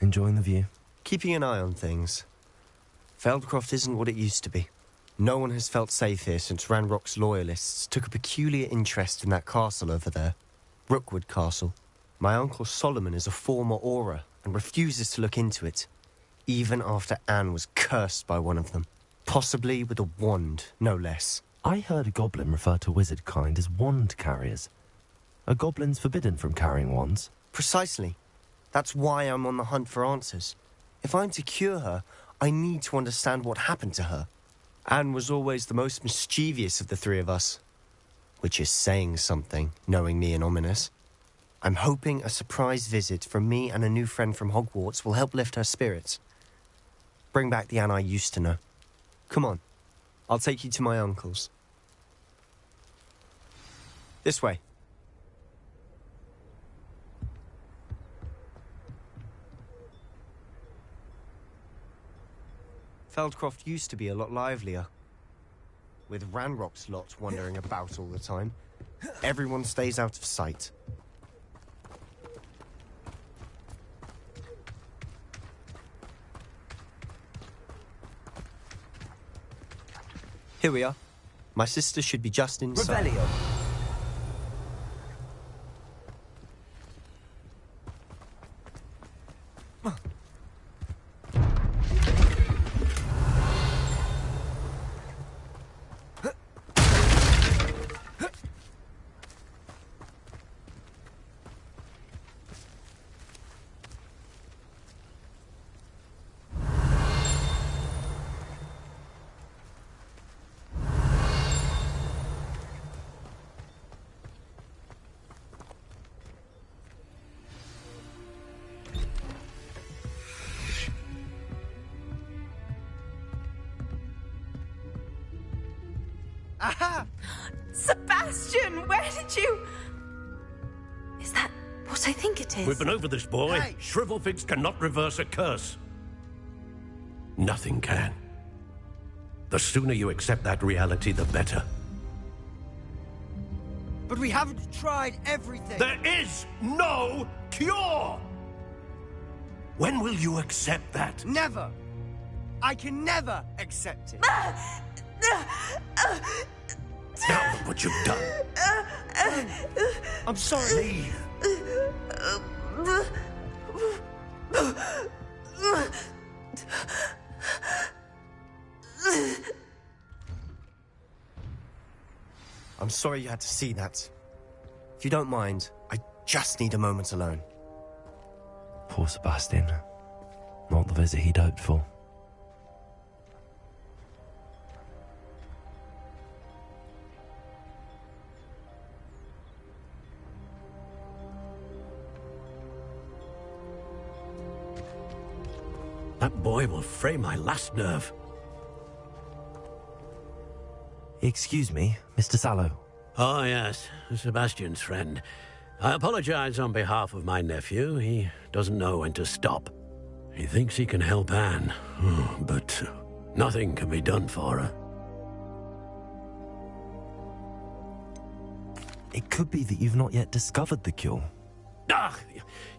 enjoying the view? Keeping an eye on things. Feldcroft isn't what it used to be. No one has felt safe here since Ranrock's loyalists took a peculiar interest in that castle over there. Rookwood Castle. My uncle Solomon is a former Auror and refuses to look into it, even after Anne was cursed by one of them. Possibly with a wand, no less. I heard a goblin refer to wizard kind as wand carriers. Are goblins forbidden from carrying wands? Precisely. That's why I'm on the hunt for answers. If I'm to cure her, I need to understand what happened to her. Anne was always the most mischievous of the three of us. Which is saying something, knowing me and Ominous. I'm hoping a surprise visit from me and a new friend from Hogwarts will help lift her spirits. Bring back the Anne I used to know. Come on. I'll take you to my uncle's. This way. Feldcroft used to be a lot livelier. With Ranrock's lot wandering about all the time, everyone stays out of sight. Here we are. My sister should be just inside. Revelio. Aha! Sebastian, where did you... Is that what I think it is? We've been over this, boy. Hey! Shrivelfigs cannot reverse a curse. Nothing can. The sooner you accept that reality, the better. But we haven't tried everything. There is no cure! When will you accept that? Never. I can never accept it. Now look what you've done. I'm sorry. Leave. I'm sorry you had to see that. If you don't mind, I just need a moment alone. Poor Sebastian. Not the visit he'd hoped for. That boy will fray my last nerve. Excuse me, Mr. Sallow. Oh, yes, Sebastian's friend. I apologize on behalf of my nephew. He doesn't know when to stop. He thinks he can help Anne, but nothing can be done for her. It could be that you've not yet discovered the cure. Ah,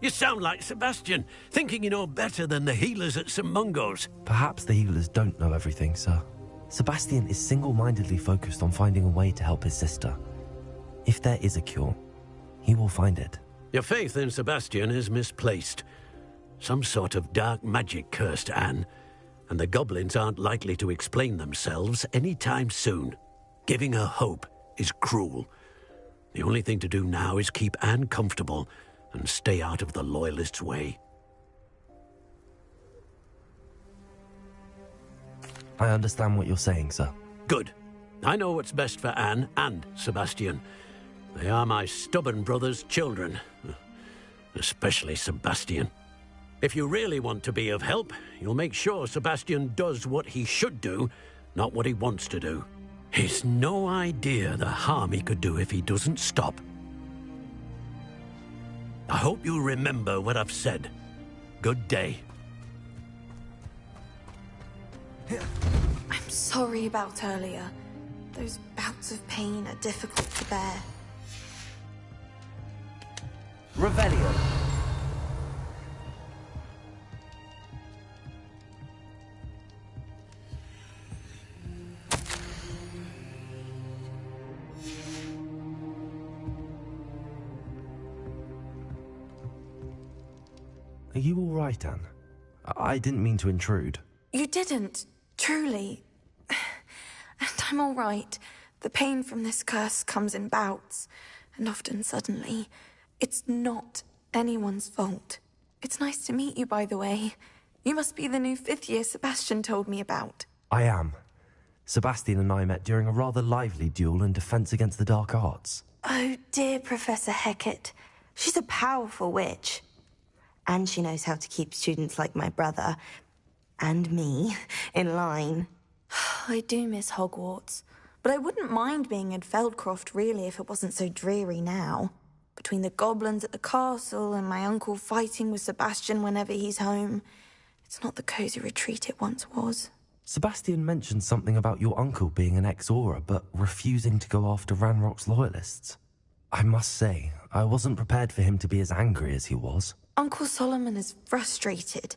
you sound like Sebastian, thinking you know better than the healers at St. Mungo's. Perhaps the healers don't know everything, sir. Sebastian is single-mindedly focused on finding a way to help his sister. If there is a cure, he will find it. Your faith in Sebastian is misplaced. Some sort of dark magic cursed Anne, and the goblins aren't likely to explain themselves anytime soon. Giving her hope is cruel. The only thing to do now is keep Anne comfortable and stay out of the Loyalists' way. I understand what you're saying, sir. Good. I know what's best for Anne and Sebastian. They are my stubborn brother's children. Especially Sebastian. If you really want to be of help, you'll make sure Sebastian does what he should do, not what he wants to do. He's no idea the harm he could do if he doesn't stop. I hope you remember what I've said. Good day. I'm sorry about earlier. Those bouts of pain are difficult to bear. Revelio. Are you all right, Anne? I didn't mean to intrude. You didn't, truly. And I'm all right. The pain from this curse comes in bouts, and often suddenly. It's not anyone's fault. It's nice to meet you, by the way. You must be the new 5th year Sebastian told me about. I am. Sebastian and I met during a rather lively duel in defense against the dark arts. Oh, dear Professor Hecat. She's a powerful witch. And she knows how to keep students like my brother, and me, in line. I do miss Hogwarts, but I wouldn't mind being in Feldcroft, really, if it wasn't so dreary now. Between the goblins at the castle and my uncle fighting with Sebastian whenever he's home, it's not the cosy retreat it once was. Sebastian mentioned something about your uncle being an ex-Auror, but refusing to go after Ranrock's loyalists. I must say, I wasn't prepared for him to be as angry as he was. Uncle Solomon is frustrated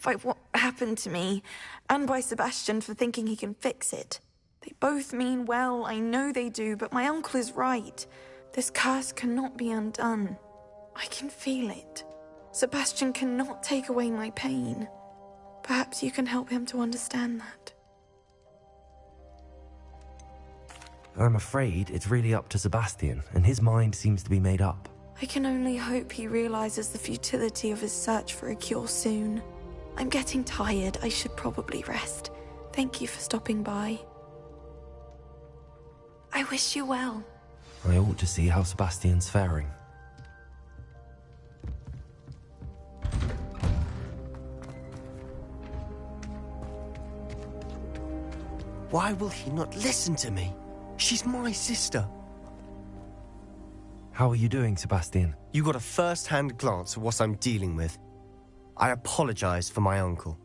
by what happened to me, and by Sebastian for thinking he can fix it. They both mean well, I know they do, but my uncle is right. This curse cannot be undone. I can feel it. Sebastian cannot take away my pain. Perhaps you can help him to understand that. I'm afraid it's really up to Sebastian, and his mind seems to be made up. I can only hope he realizes the futility of his search for a cure soon. I'm getting tired. I should probably rest. Thank you for stopping by. I wish you well. I ought to see how Sebastian's faring. Why will he not listen to me? She's my sister. How are you doing, Sebastian? You got a first-hand glance at what I'm dealing with. I apologize for my uncle.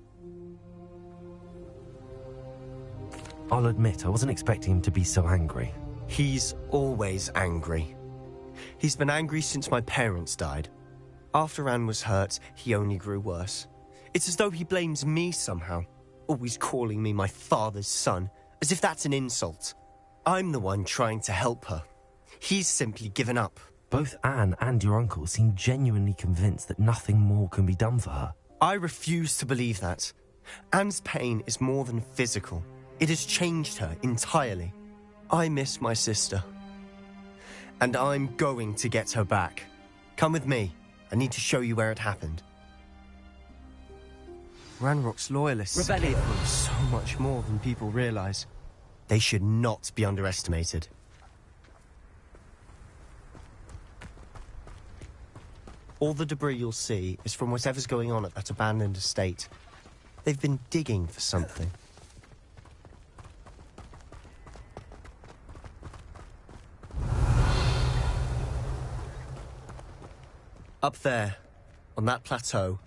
I'll admit, I wasn't expecting him to be so angry. He's always angry. He's been angry since my parents died. After Anne was hurt, he only grew worse. It's as though he blames me somehow, always calling me my father's son, as if that's an insult. I'm the one trying to help her. He's simply given up. Both Anne and your uncle seem genuinely convinced that nothing more can be done for her. I refuse to believe that. Anne's pain is more than physical. It has changed her entirely. I miss my sister. And I'm going to get her back. Come with me. I need to show you where it happened. Ranrock's loyalists are capable of so much more than people realize. They should not be underestimated. All the debris you'll see is from whatever's going on at that abandoned estate. They've been digging for something. Up there, on that plateau,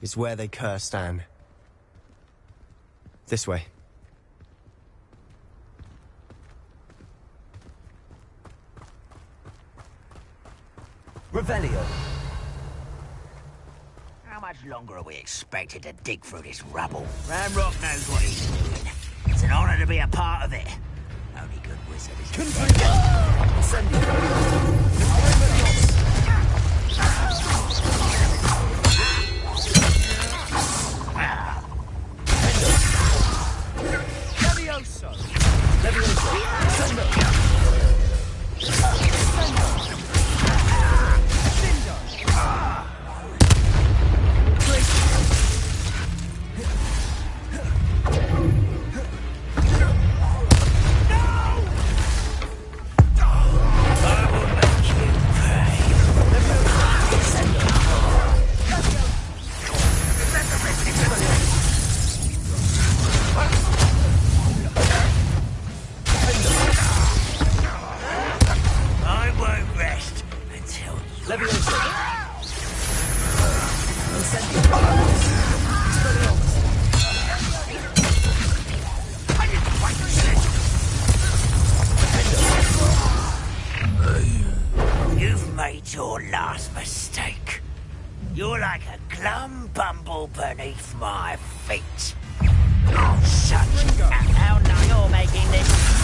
is where they cursed Anne. This way. Revelio. How much longer are we expected to dig through this rubble? Ranrock knows what he's doing. It's an honor to be a part of it. Only good wizard your last mistake. You're like a glum bumble beneath my feet. Oh, shut up. How now you're making this...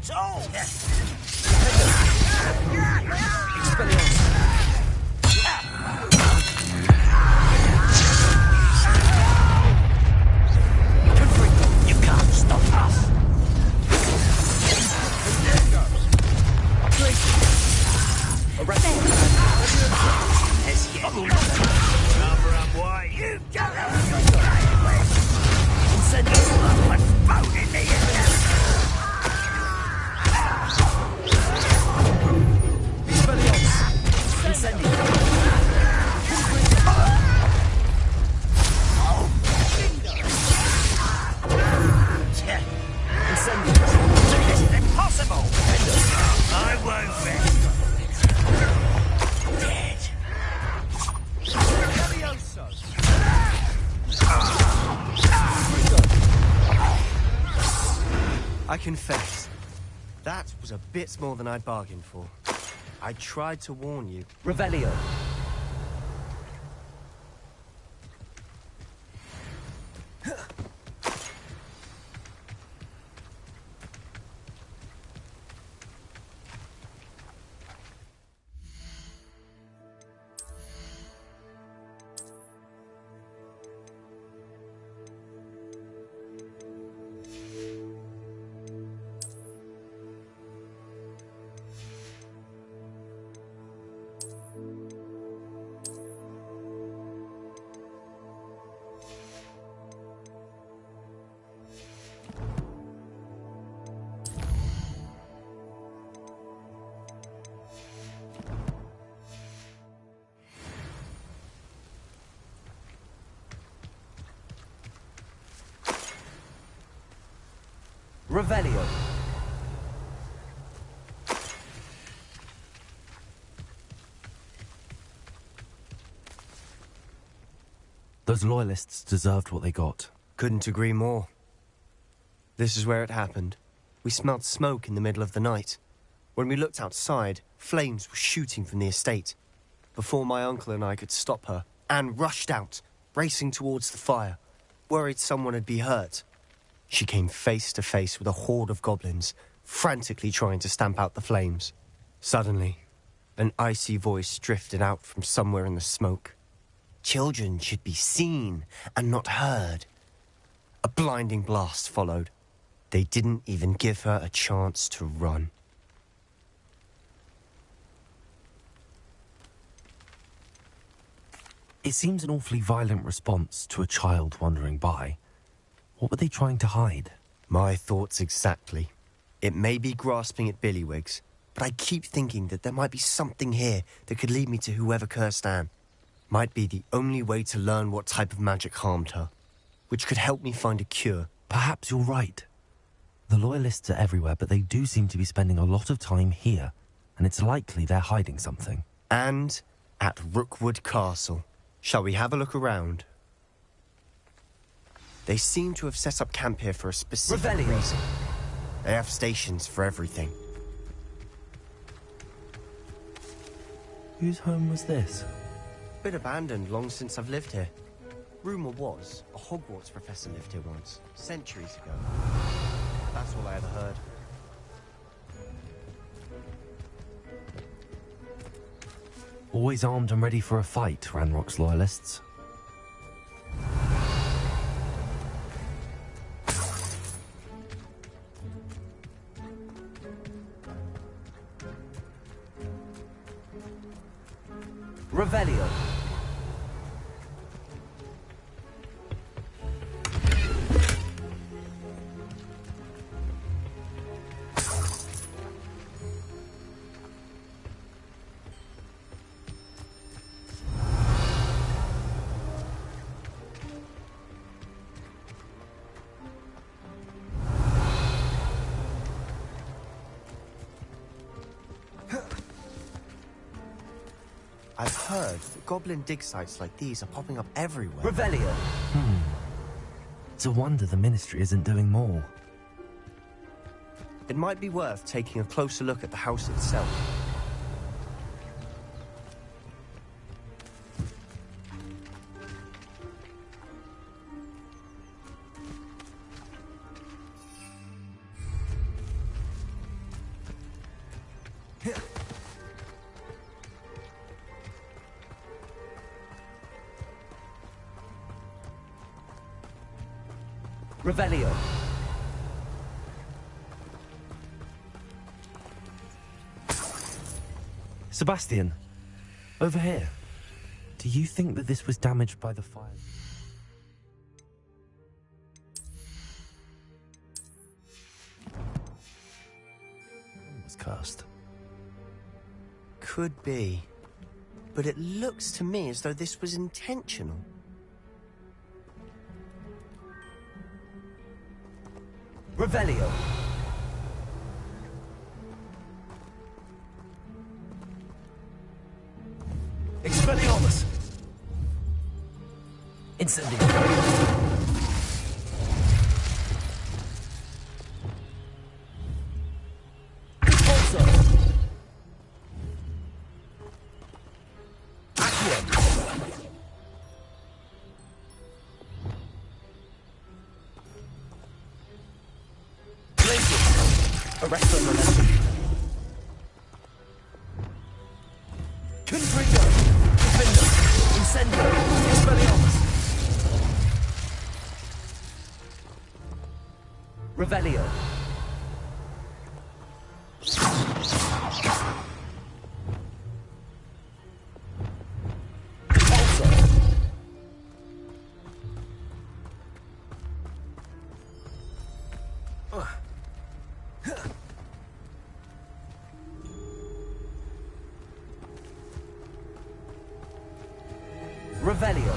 at all! You can't stop us! Cover up white. You don't know who you're playing with! Send us up and phone in the air! This is impossible! I won't rest. Dead. I confess, that was a bit more than I'd bargained for. I tried to warn you. Revelio. Revelio. Those loyalists deserved what they got. Couldn't agree more. This is where it happened. We smelled smoke in the middle of the night. When we looked outside, flames were shooting from the estate. Before my uncle and I could stop her, Anne rushed out, racing towards the fire, worried someone had been hurt. She came face to face with a horde of goblins, frantically trying to stamp out the flames. Suddenly, an icy voice drifted out from somewhere in the smoke. Children should be seen and not heard. A blinding blast followed. They didn't even give her a chance to run. It seems an awfully violent response to a child wandering by. What were they trying to hide? My thoughts exactly. It may be grasping at Billywigs, but I keep thinking that there might be something here that could lead me to whoever cursed Anne. Might be the only way to learn what type of magic harmed her, which could help me find a cure. Perhaps you're right. The loyalists are everywhere, but they do seem to be spending a lot of time here, and it's likely they're hiding something. And at Rookwood Castle. Shall we have a look around? They seem to have set up camp here for a specific reason. They have stations for everything. Whose home was this? Been abandoned long since I've lived here. Rumour was, a Hogwarts professor lived here once, centuries ago. That's all I ever heard. Always armed and ready for a fight, Ranrock's loyalists. Revelio. I've heard that goblin dig sites like these are popping up everywhere. Revelio. It's a wonder the Ministry isn't doing more. It might be worth taking a closer look at the house itself. Revelio. Sebastian, over here. Do you think that this was damaged by the fire? It was cursed. Could be. But it looks to me as though this was intentional. Revelio. Expelliarmus. Incendio. Expulso. Accio. Glacius. Arresto momentum. Confringo. Gryffindor. Incendio. Expelliarmus. Revelio. Revelio.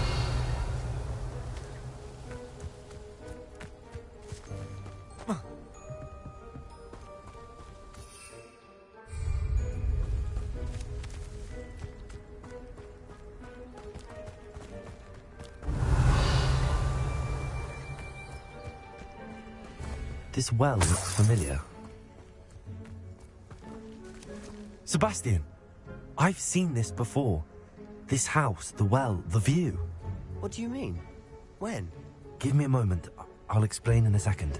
This well looks familiar. Sebastian, I've seen this before. This house, the well, the view. What do you mean? When? Give me a moment. I'll explain in a second.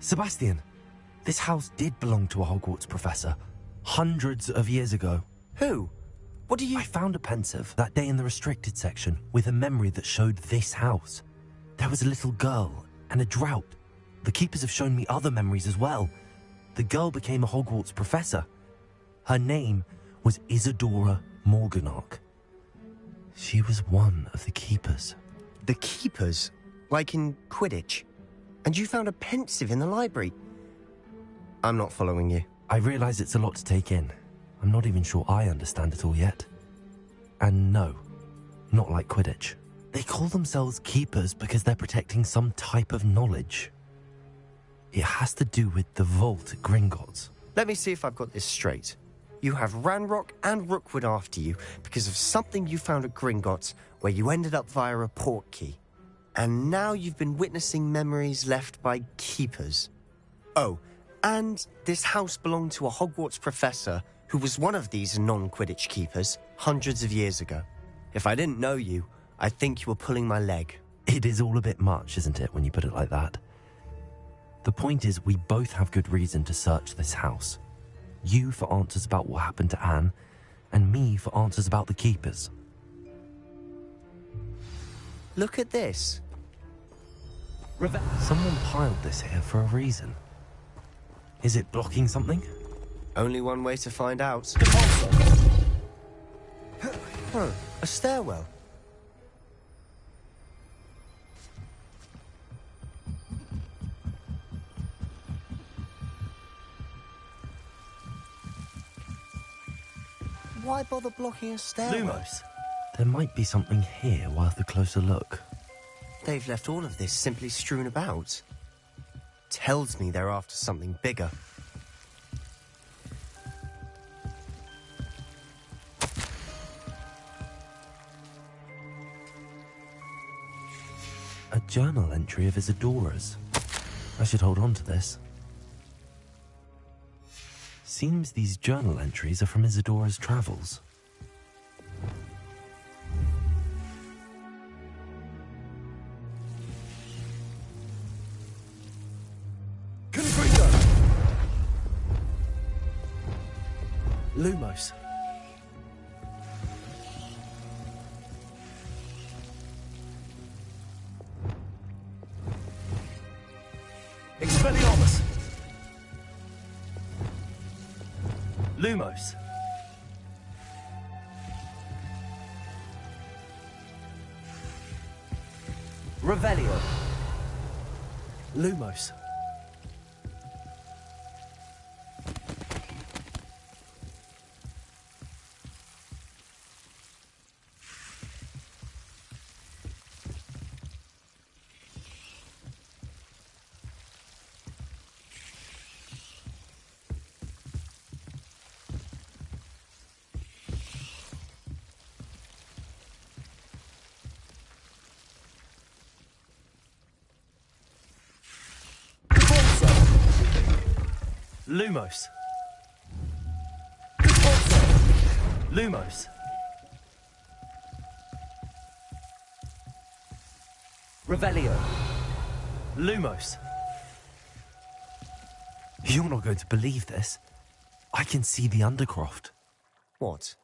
Sebastian, this house did belong to a Hogwarts professor, hundreds of years ago. Who? What do you... I found a pensive that day in the restricted section with a memory that showed this house. There was a little girl and a drought. The keepers have shown me other memories as well. The girl became a Hogwarts professor. Her name was Isadora Morganach. She was one of the keepers. The keepers? Like in Quidditch? And you found a pensive in the library? I'm not following you. I realize it's a lot to take in. I'm not even sure I understand it all yet. And no, not like Quidditch. They call themselves keepers because they're protecting some type of knowledge. It has to do with the vault at Gringotts. Let me see if I've got this straight. You have Ranrock and Rookwood after you because of something you found at Gringotts where you ended up via a portkey. And now you've been witnessing memories left by keepers. Oh, and this house belonged to a Hogwarts professor who was one of these non-Quidditch keepers hundreds of years ago. If I didn't know you, I think you were pulling my leg. It is all a bit much, isn't it, when you put it like that? The point is, we both have good reason to search this house. You for answers about what happened to Anne, and me for answers about the keepers. Look at this. Someone piled this here for a reason. Is it blocking something? Only one way to find out. A stairwell. why bother blocking a stairway? Lumos, there might be something here worth a closer look. They've left all of this simply strewn about. Tells me they're after something bigger. A journal entry of Isadora's. I should hold on to this. Seems these journal entries are from Isadora's travels. Gryffindor! Lumos. Expelliarmus! Lumos. Revelio. Lumos. Lumos. Lumos. Revelio. Lumos. You're not going to believe this. I can see the Undercroft. What?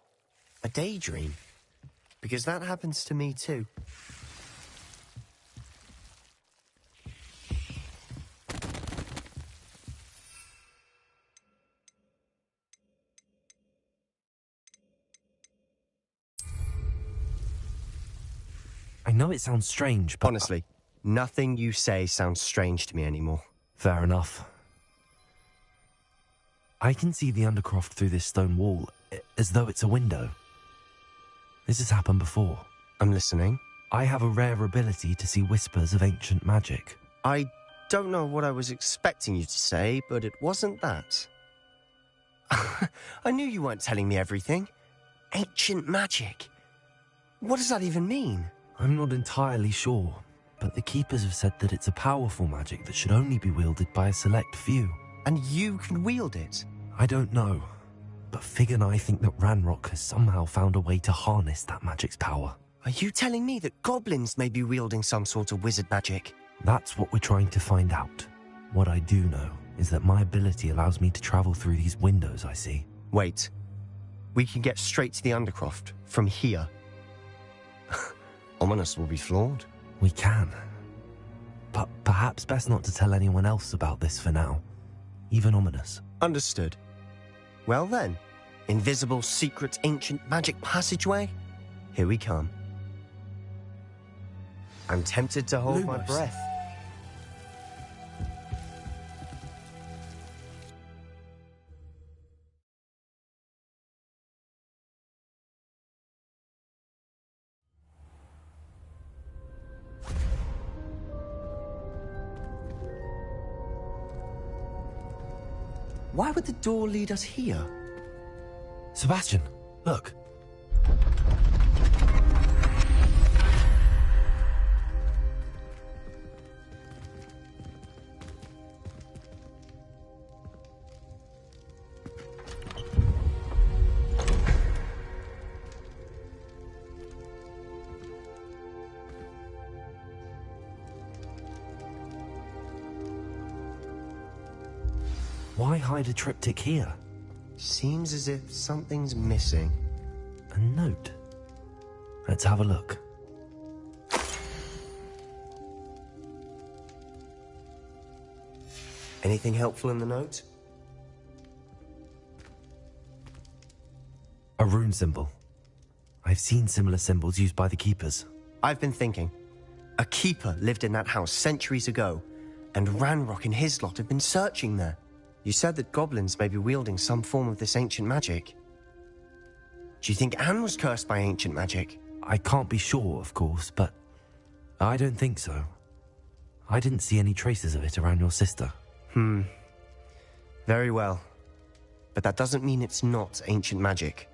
A daydream? Because that happens to me too. I know it sounds strange, but... Honestly, nothing you say sounds strange to me anymore. Fair enough. I can see the Undercroft through this stone wall, as though it's a window. This has happened before. I'm listening. I have a rare ability to see whispers of ancient magic. I don't know what I was expecting you to say, but it wasn't that. I knew you weren't telling me everything. Ancient magic. What does that even mean? I'm not entirely sure, but the Keepers have said that it's a powerful magic that should only be wielded by a select few. And you can wield it? I don't know, but Fig and I think that Ranrock has somehow found a way to harness that magic's power. Are you telling me that goblins may be wielding some sort of wizard magic? That's what we're trying to find out. What I do know is that my ability allows me to travel through these windows I see. Wait. We can get straight to the Undercroft from here. Ominous will be flawed. We can. But perhaps best not to tell anyone else about this for now. Even Ominous. Understood. Well then, invisible, secret, ancient magic passageway? Here we come. I'm tempted to hold my Lumos. breath. Why would the door lead us here? Sebastian, look. Why hide a triptych here? Seems as if something's missing. A note. Let's have a look. Anything helpful in the note? A rune symbol. I've seen similar symbols used by the Keepers. I've been thinking. A keeper lived in that house centuries ago, and Ranrock and his lot have been searching there. You said that goblins may be wielding some form of this ancient magic. Do you think Anne was cursed by ancient magic? I can't be sure, of course, but I don't think so. I didn't see any traces of it around your sister. Very well. But that doesn't mean it's not ancient magic.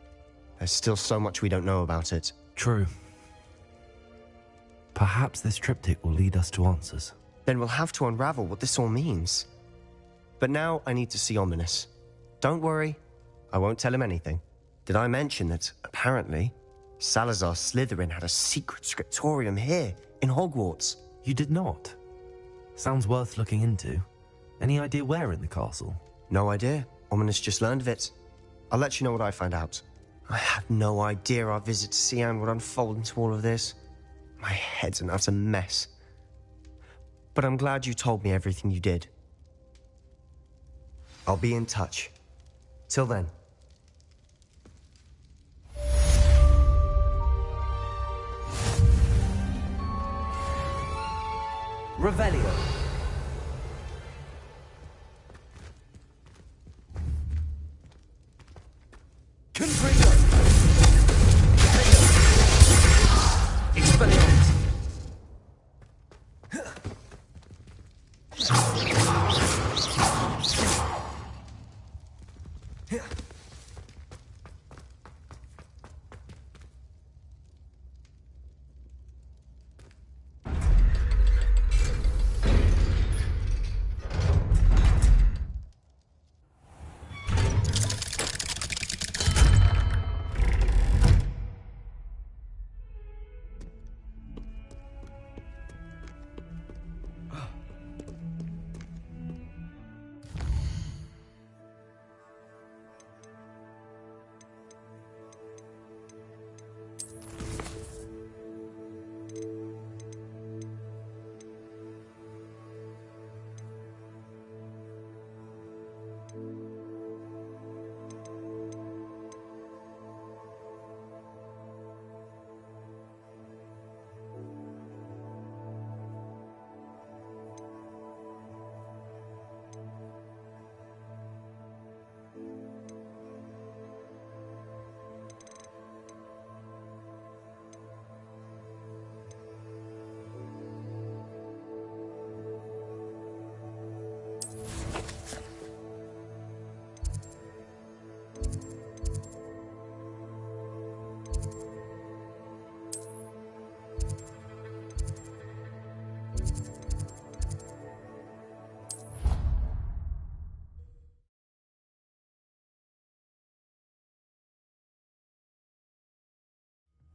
There's still so much we don't know about it. True. Perhaps this triptych will lead us to answers. Then we'll have to unravel what this all means. But now I need to see Ominous. Don't worry, I won't tell him anything. Did I mention that, apparently, Salazar Slytherin had a secret scriptorium here, in Hogwarts? You did not? Sounds worth looking into. Any idea where in the castle? No idea. Ominous just learned of it. I'll let you know what I find out. I had no idea our visit to Sian would unfold into all of this. My head's an utter mess. But I'm glad you told me everything you did. I'll be in touch. Till then. Revelio. Confringo. Expelliarmus.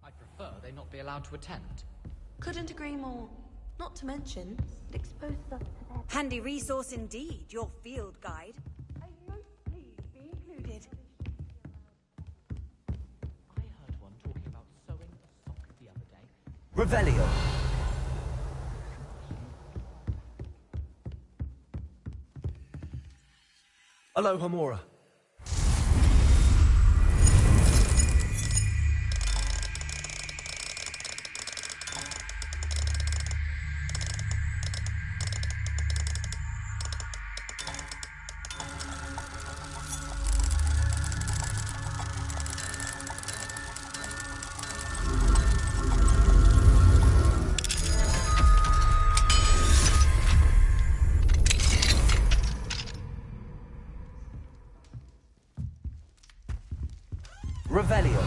I prefer they not be allowed to attend. Couldn't agree more. Not to mention, it exposes us to their... Handy resource indeed, your field guide. I most please be included. I heard one talking about sewing a sock the other day. Revelio. Alohomora. Revelio.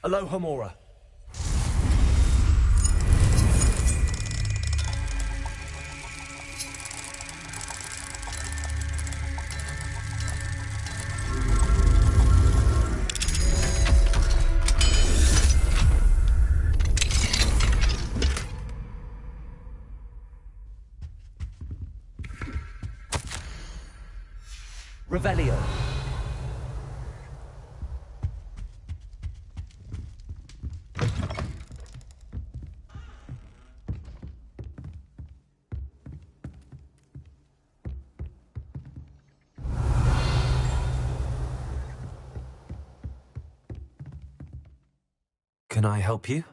Alohomora. Revelio. Can I help you?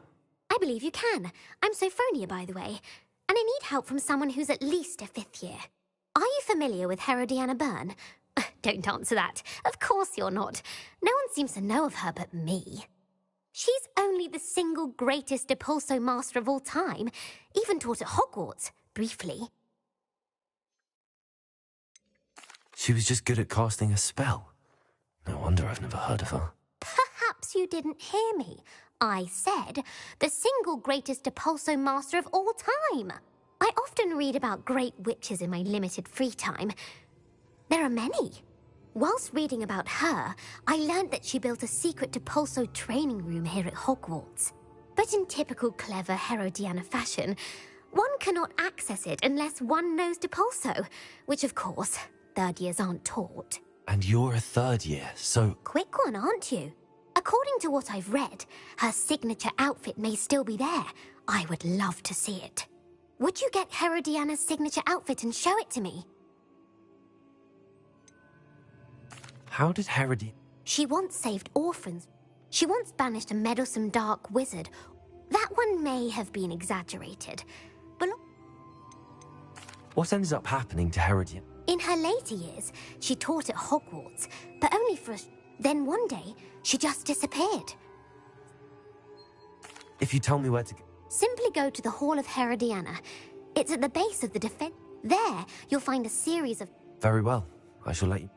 I believe you can. I'm Sophronia, by the way. And need help from someone who's at least a 5th year. Are you familiar with Herodiana Byrne? Don't answer that. Of course you're not. No one seems to know of her but me. She's only the single greatest Depulso master of all time. Even taught at Hogwarts, briefly. She was just good at casting a spell. No wonder I've never heard of her. Perhaps you didn't hear me. I said the single greatest Depulso master of all time. I often read about great witches in my limited free time. There are many. Whilst reading about her, I learned that she built a secret Depulso training room here at Hogwarts. But in typical clever Herodiana fashion, one cannot access it unless one knows Depulso, which of course, 3rd years aren't taught. And you're a 3rd year, so... Quick one, aren't you? According to what I've read, her signature outfit may still be there. I would love to see it. Would you get Herodiana's signature outfit and show it to me? How did She once saved orphans. She once banished a meddlesome dark wizard. That one may have been exaggerated. But what ended up happening to Herodiana? in her later years, she taught at Hogwarts, but only for a... Then one day, she just disappeared. If you tell me where to go... Simply go to the Hall of Herodiana. It's at the base of the defense. There, you'll find a series of... Very well. I shall let you...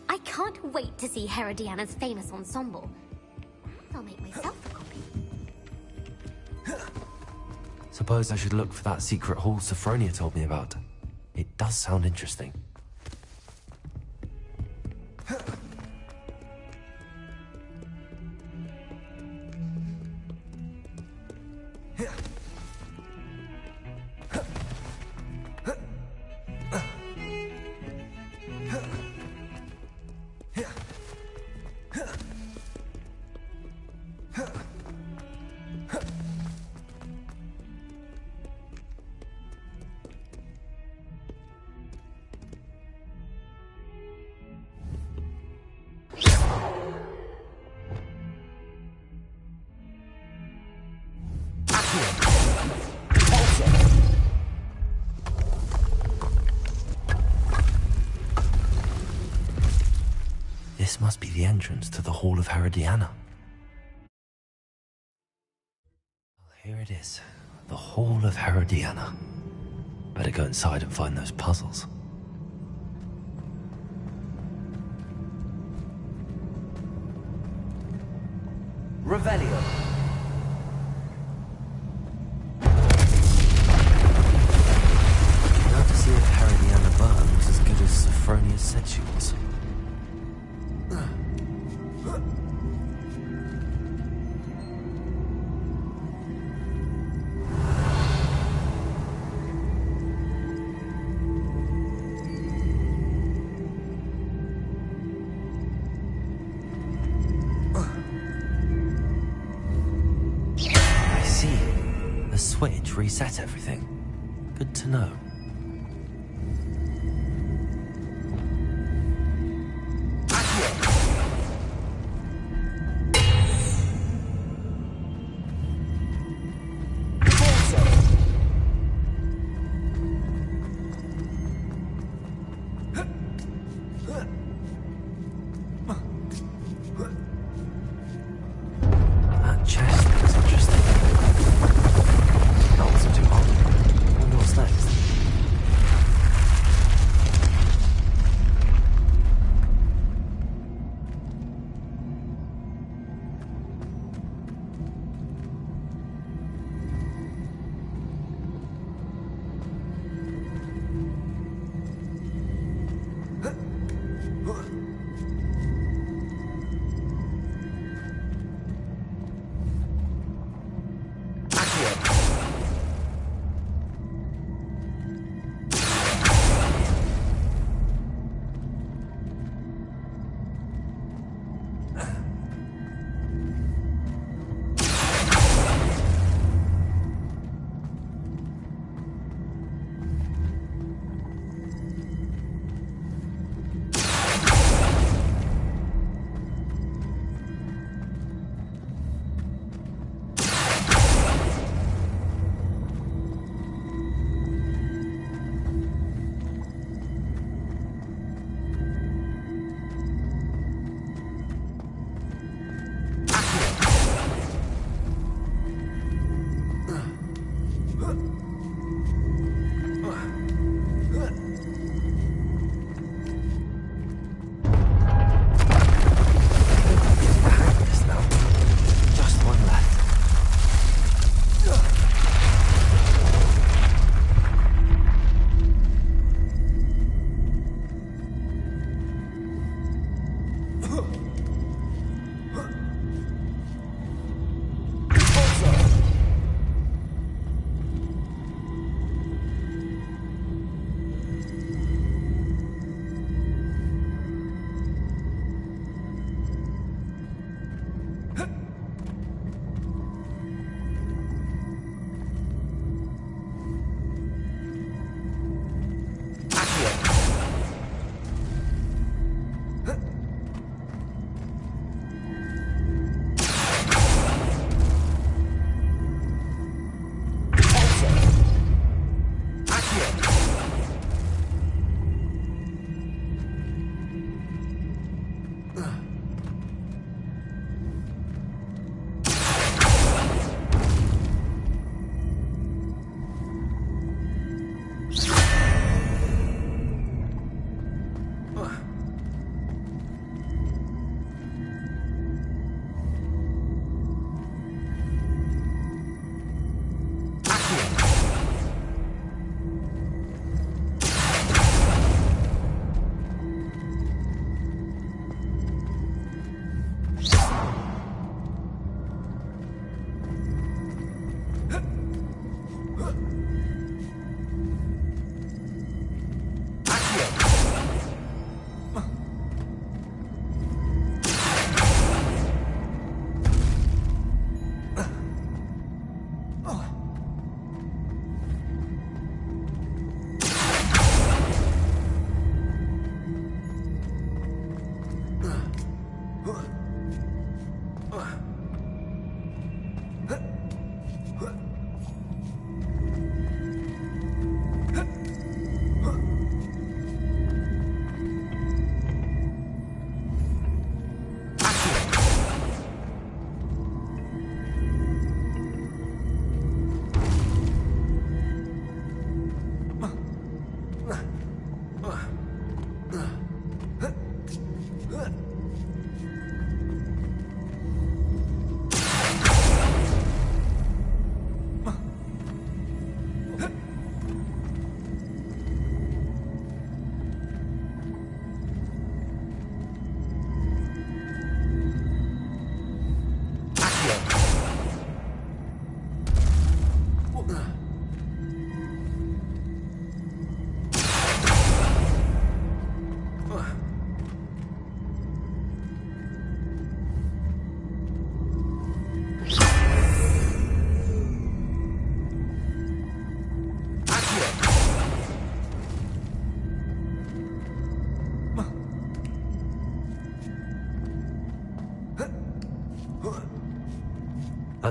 I can't wait to see Herodiana's famous ensemble. I'll make myself a copy. Suppose I should look for that secret hall Sophronia told me about. It does sound interesting. This must be the entrance to the Hall of Herodiana. Well, here it is. The Hall of Herodiana. Better go inside and find those puzzles. Revelio. Now to see if Herodiana Byrne was as good as Sophronia said she was. I see. The switch reset everything. Good to know. That chest looks interesting. That wasn't too hard. Wonder what's next.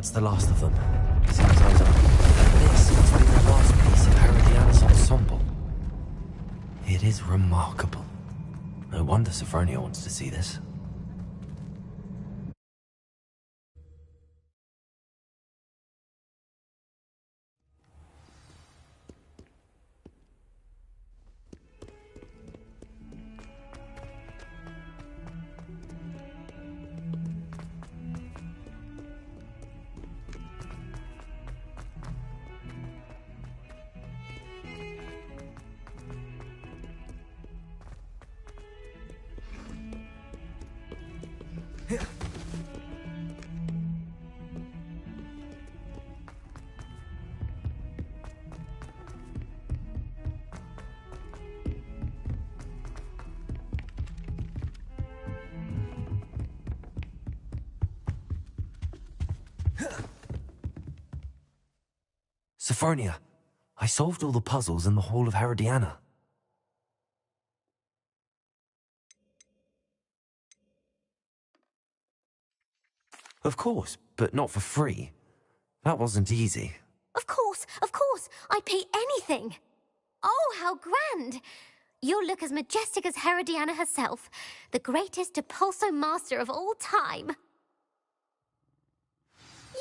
that's the last of them. Seems eyes up. This must be the last piece of Herodiana's ensemble. It is remarkable. No wonder Sophronia wants to see this. Sophronia, I solved all the puzzles in the Hall of Herodiana. Of course, but not for free. That wasn't easy. Of course, I'd pay anything. Oh, how grand! You'll look as majestic as Herodiana herself, the greatest Depulso master of all time.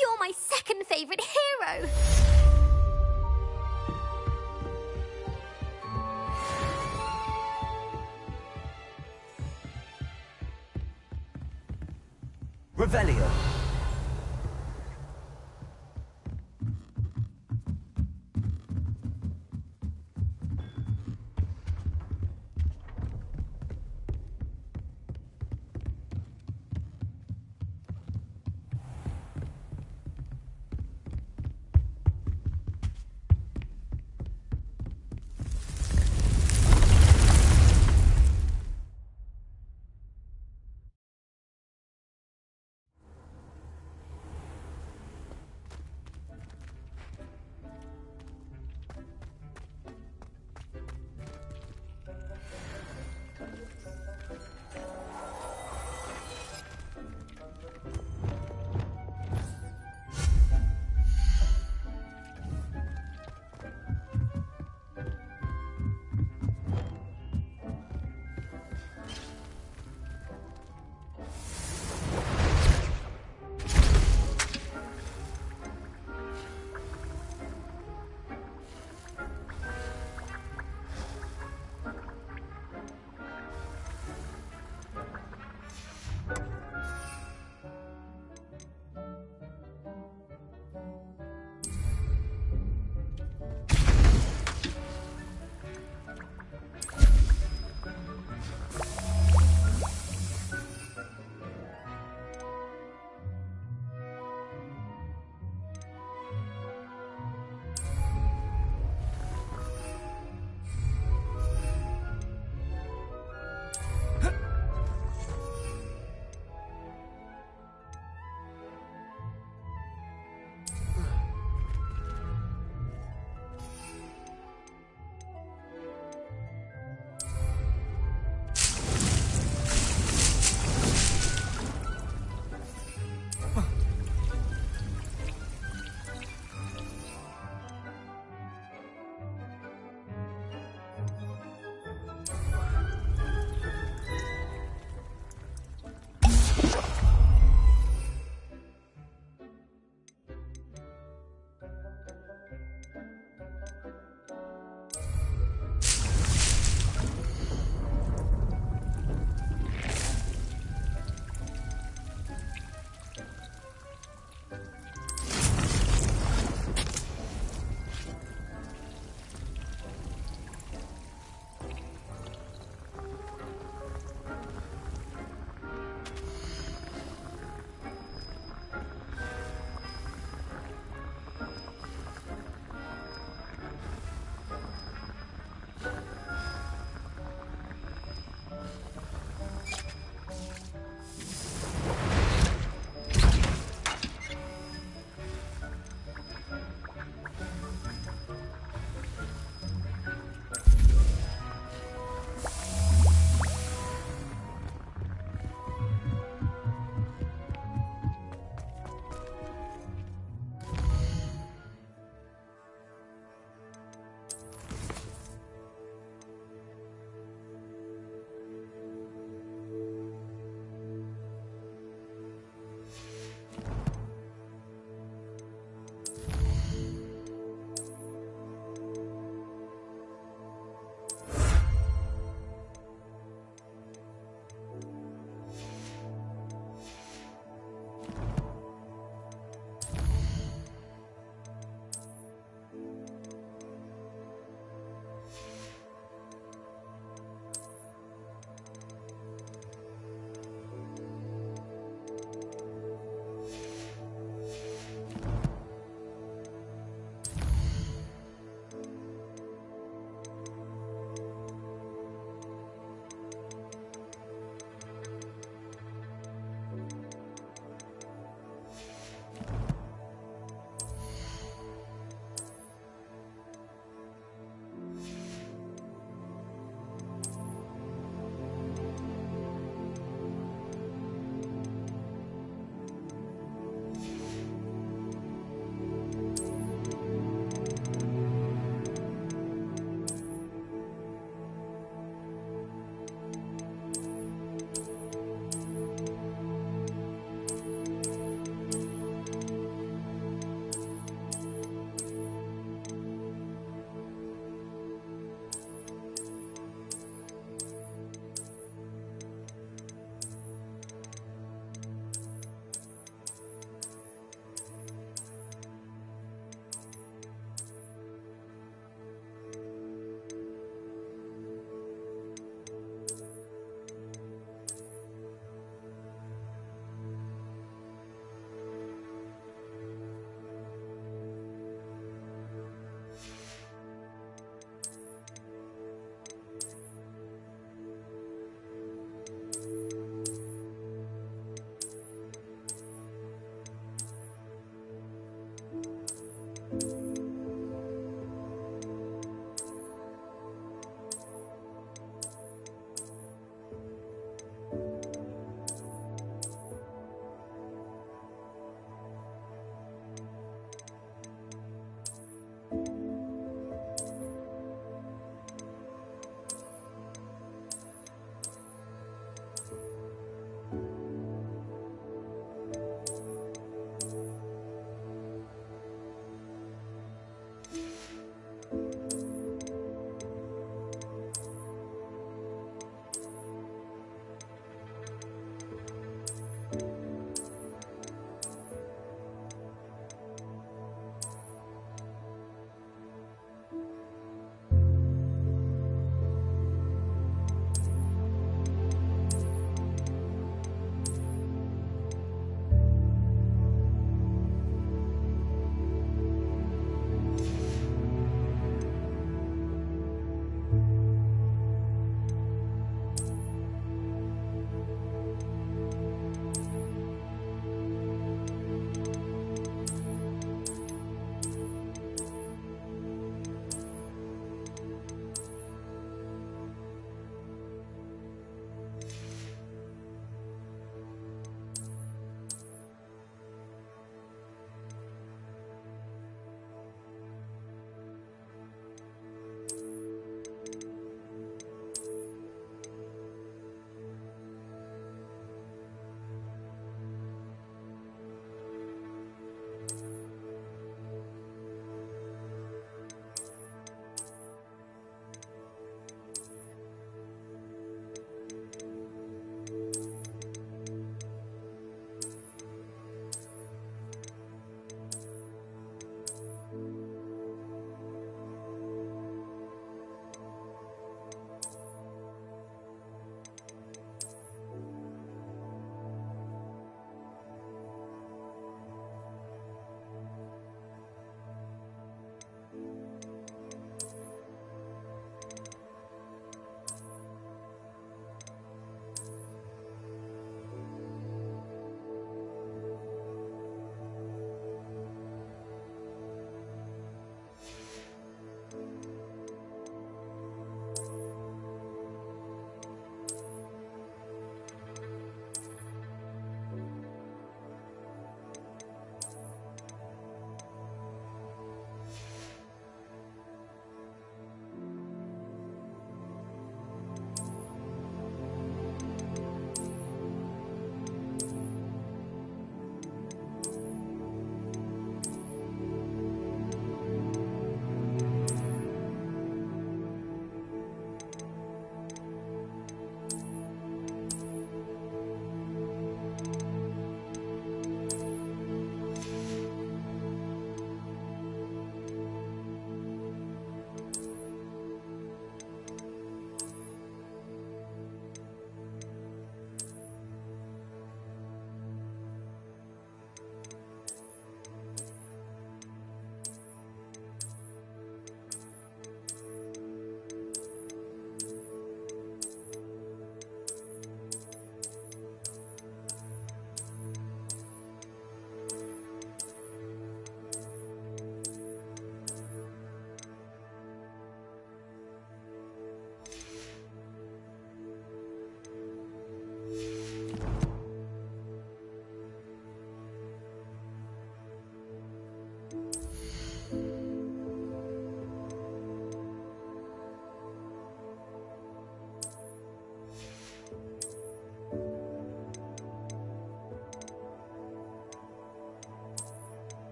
You're my second favorite hero! Revelio.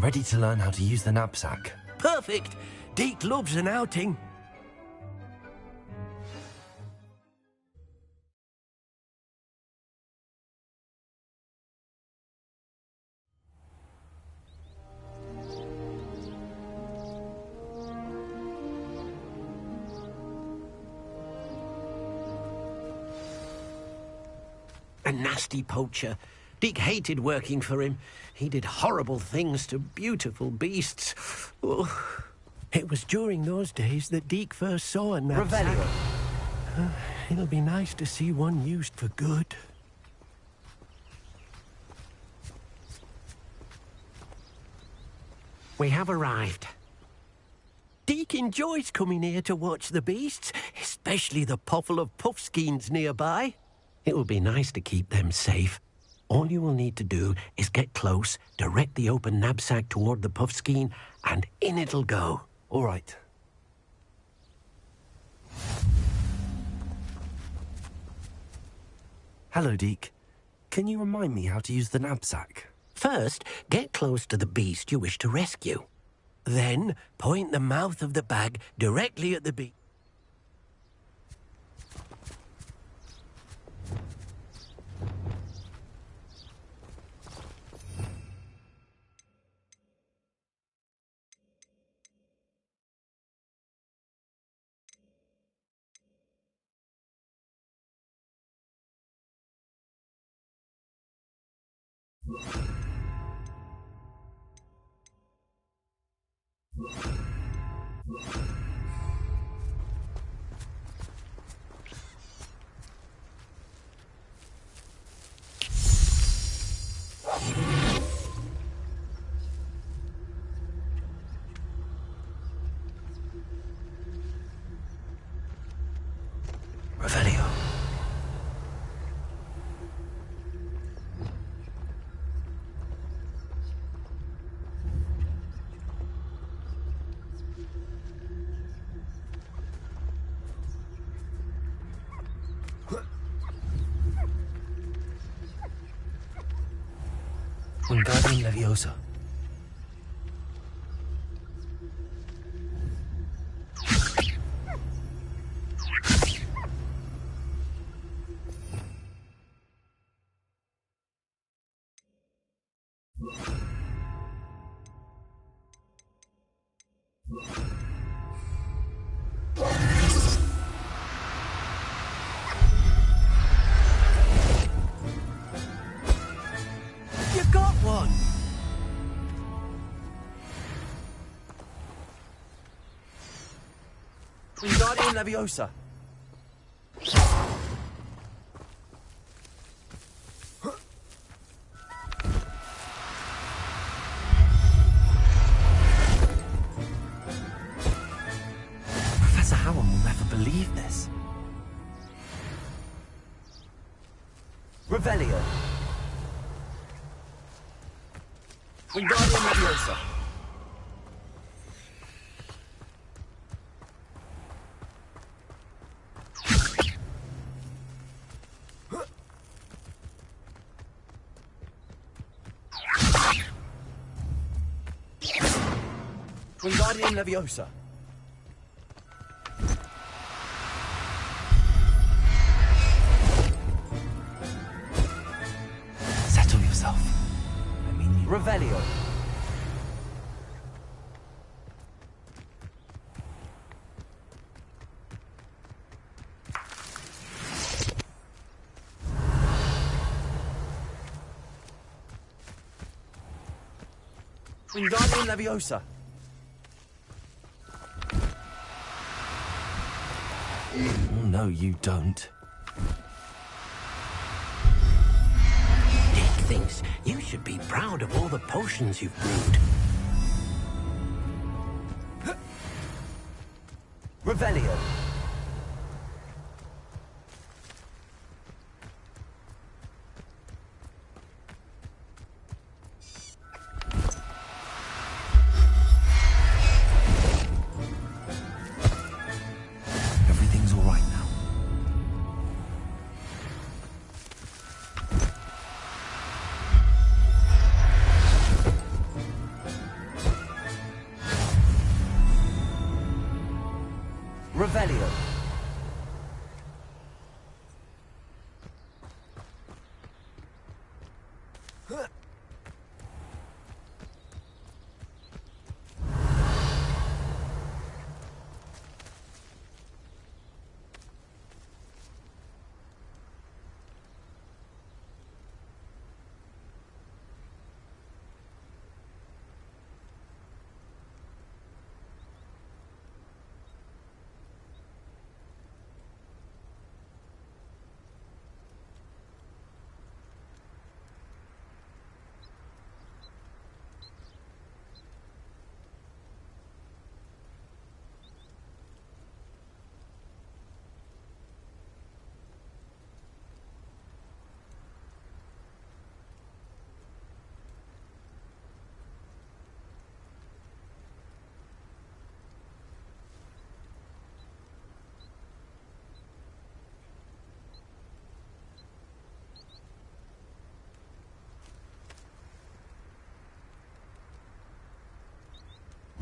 ready to learn how to use the knapsack. Perfect. Deke loves an outing. A nasty poacher. Deke hated working for him. He did horrible things to beautiful beasts. Oh. It was during those days that Deke first saw a knapsack. Revelio. It'll be nice to see one used for good. We have arrived. Deke enjoys coming here to watch the beasts, especially the potful of puffskeins nearby. It will be nice to keep them safe. All you will need to do is get close, direct the open knapsack toward the puffskein, and in it'll go. All right. Hello, Deke. Can you remind me how to use the knapsack? First, get close to the beast you wish to rescue. Then, point the mouth of the bag directly at the beast. Revelio. Wingardium Leviosa. You got one! Wingardium Leviosa. Professor Howard will never believe this. Revelio. Wingardium Leviosa. Wingardium Leviosa. Settle yourself. I mean, you... Revelio. Wingardium Leviosa. Oh, no, you don't. Deke thinks you should be proud of all the potions you've brewed. Revelio. Everything's all right now.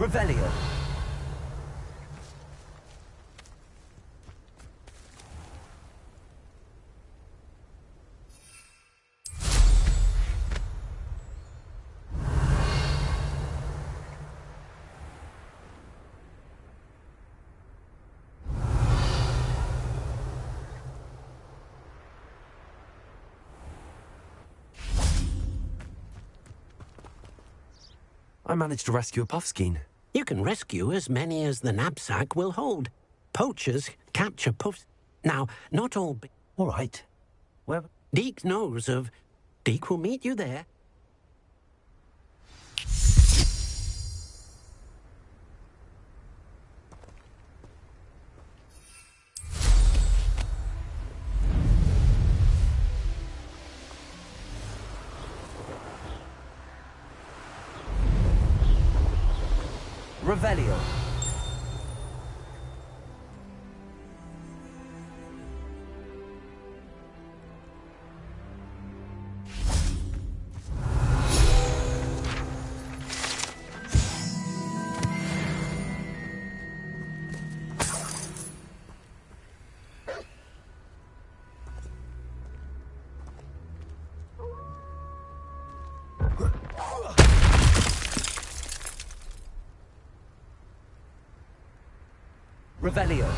Revelio. I managed to rescue a puffskein. You can rescue as many as the knapsack will hold. Poachers capture puffs. Now, not all... All right. Where... Deke knows of... Deke will meet you there. Revelio. Revelio.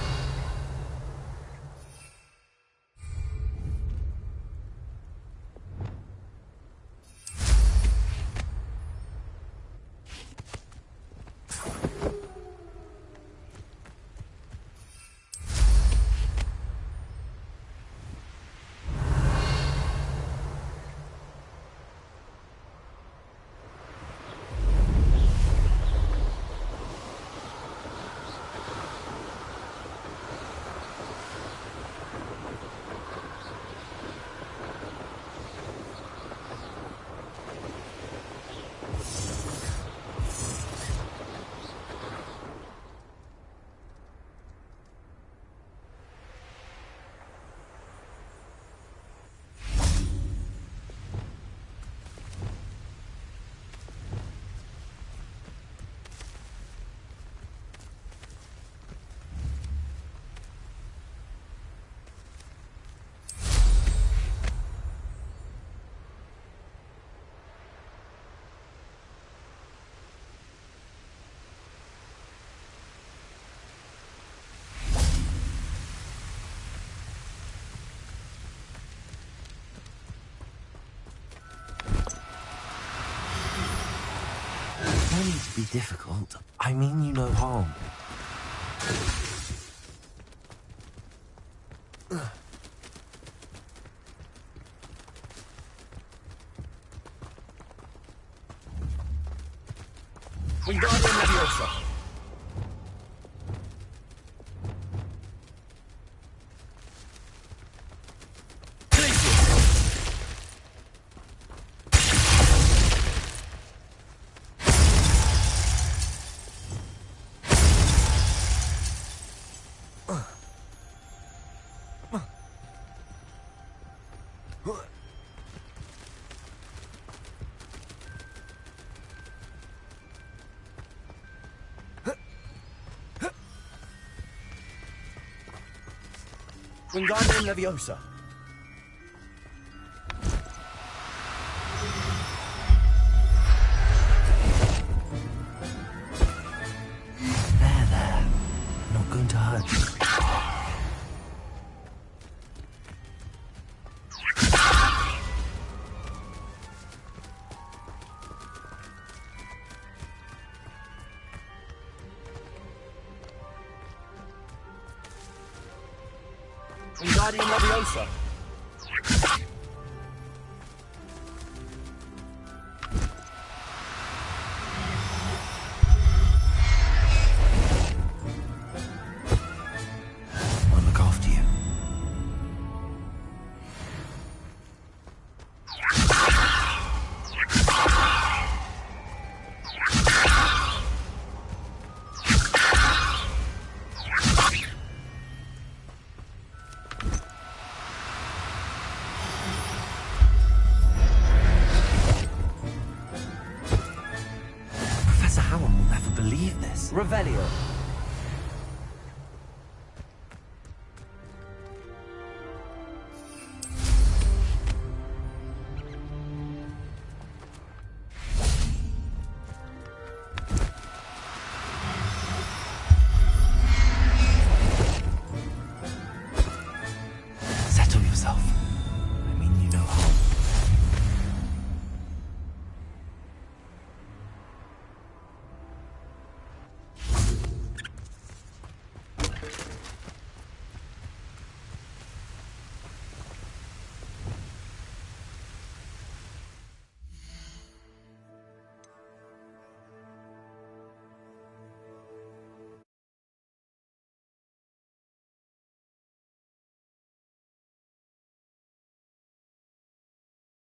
No need to be difficult. I mean you no harm. Wingardium Leviosa. Wingardium Leviosa. There. Not going to hurt you. Wingardium Leviosa. I'll look after you. Revelio. Settle yourself.